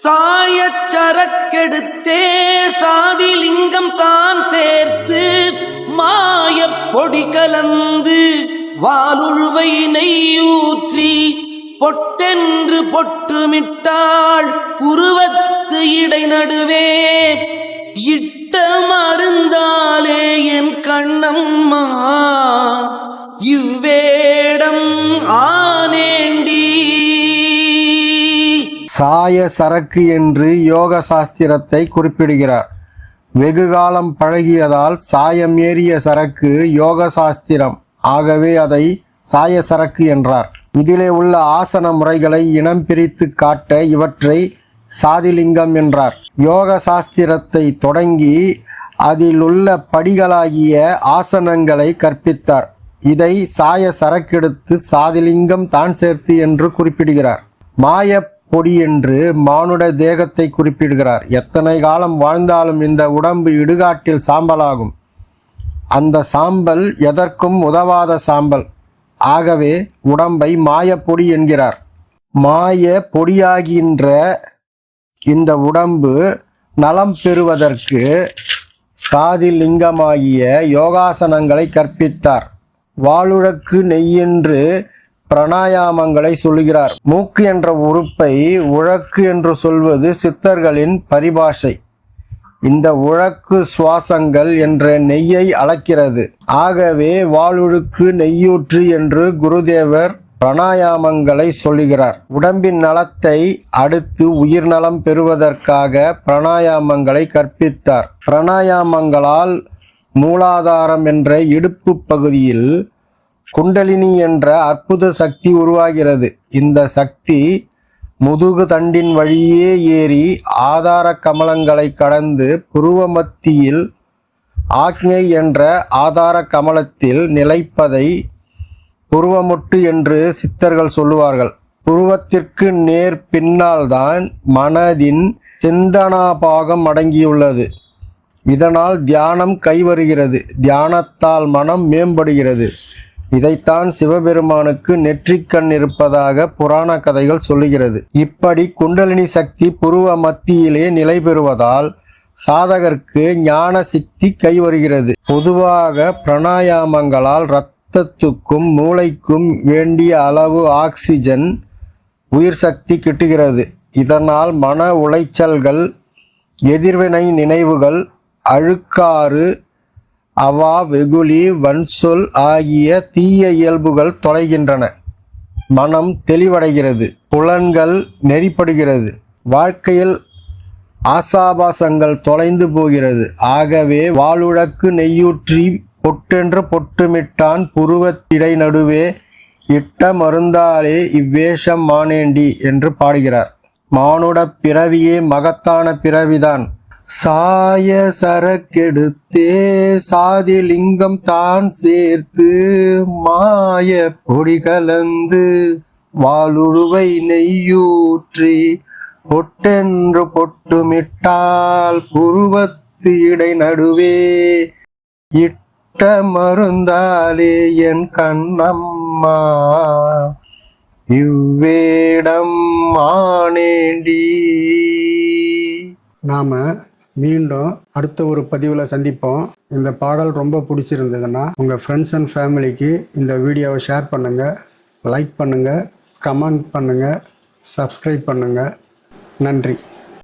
சாயச் சரக்கெடுத்தே சாதிலிங்கம் தான் சேர்த்து மாயப் பொடி கலந்து வாலுழுவை நெய்யூற்றி பொட்டென்று பொட்டுமிட்டாள் புருவத்து இடை நடுவே இட்ட மருந்தாலே என் கண்ணம்மா இவ்வேடம் ஆனேண்டி. சாய சரக்கு என்று யோக சாஸ்திரத்தை குறிப்பிடுகிறார். வெகுகாலம் பழகியதால் சாயம் ஏறிய சரக்கு யோக சாஸ்திரம், ஆகவே அதை சாய சரக்கு என்றார். இதிலே உள்ள ஆசன முறைகளை இனம் பிரித்து காட்ட இவற்றை சாதிலிங்கம் என்றார். யோக சாஸ்திரத்தை தொடங்கி அதில் உள்ள படிகளாகிய ஆசனங்களை கற்பித்தார். இதை சாய சரக்கெடுத்து சாதிலிங்கம் தான் சேர்த்து என்று குறிப்பிடுகிறார். மாய பொடி என்று மானுட தேகத்தை குறிப்பிடுகிறார். எத்தனை காலம் வாழ்ந்தாலும் இந்த உடம்பு இடுகாட்டில் சாம்பலாகும். அந்த சாம்பல் எதற்கும் உதவாத சாம்பல். ஆகவே உடம்பை மாயப்பொடி என்கிறார். மாய பொடியாகின்ற இந்த உடம்பு நலம் பெறுவதற்கு சாதிலிங்கமாகிய யோகாசனங்களை கற்பித்தார். வாளுழக்கு நெய்யென்று பிராணாயாமங்களை சொல்கிறார். மூக்கு என்ற உறுப்பை உழக்கு என்று சொல்வது சித்தர்களின் பரிபாஷை. இந்த உழக்கு சுவாசங்கள் என்ற நெய்யை அளக்கிறது. ஆகவே வாளுழுக்கு நெய்யூற்று என்று குருதேவர் பிராணாயாமங்களை சொல்லுகிறார். உடம்பின் நலத்தை அடுத்து உயிர் நலம் பெறுவதற்காக பிராணாயாமங்களை கற்பித்தார். பிராணாயாமங்களால் மூலாதாரம் என்ற இடுப்பு பகுதியில் குண்டலினி என்ற அற்புத சக்தி உருவாகிறது. இந்த சக்தி முதுகு தண்டின் வழியே ஏறி ஆதார கமலங்களை கடந்து புருவ மத்தியில் ஆக்ஞை என்ற ஆதார கமலத்தில் நிலைப்பதை புருவமொட்டு என்று சித்தர்கள் சொல்லுவார்கள். புருவத்திற்கு நேர் பின்னால் தான் மனதின் சிந்தனா பாகம் அடங்கியுள்ளது. இதனால் தியானம் கைவருகிறது. தியானத்தால் மனம் மேம்படுகிறது. இதைத்தான் சிவபெருமானுக்கு நெற்றிக்கண் இருப்பதாக புராண கதைகள் சொல்லுகிறது. இப்படி குண்டலினி சக்தி புருவ மத்தியிலே நிலை பெறுவதால் சாதகருக்கு ஞான சக்தி கைவருகிறது. பொதுவாக பிராணாயாமங்களால் இரத்தத்துக்கும் மூளைக்கும் வேண்டிய அளவு ஆக்சிஜன் உயிர் சக்தி கிட்டுகிறது. இதனால் மன உளைச்சல்கள், எதிர்வினை நினைவுகள், அழுக்காறு, அவா, வெகுளி, வன்சொல் ஆகிய தீய இயல்புகள் தொலைகின்றன. மனம் தெளிவடைகிறது. புலன்கள் நெறிப்படுகிறது. வாழ்க்கையில் ஆசாபாசங்கள் தொலைந்து போகிறது. ஆகவே வாளுழக்கு நெய்யூற்றி பொட்டென்று பொட்டுமிட்டான் புருவத்திடை நடுவே இட்ட மருந்தாலே இவ்வேஷம் மானேண்டி என்று பாடுகிறார். மானுட பிறவியே மகத்தான பிறவிதான். சாய சரக்கெடுத்தே சாதிலிங்கம் தான் சேர்த்து மாய பொடி கலந்து வாளுழுவை நெய்யூற்றி பொட்டென்று பொட்டுமிட்டால் புருவத்து இடை நடுவே இட்ட மருந்தாலே என் கண்ணம்மா இவ்வேடம் ஆனேண்டி. நாம மீண்டும் அடுத்த ஒரு பதிவில் சந்திப்போம். இந்த பாடல் ரொம்ப பிடிச்சிருந்ததுன்னா உங்கள் ஃப்ரெண்ட்ஸ் அண்ட் ஃபேமிலிக்கு இந்த வீடியோவை ஷேர் பண்ணுங்கள், லைக் பண்ணுங்கள், கமெண்ட் பண்ணுங்கள், சப்ஸ்கிரைப் பண்ணுங்கள். நன்றி.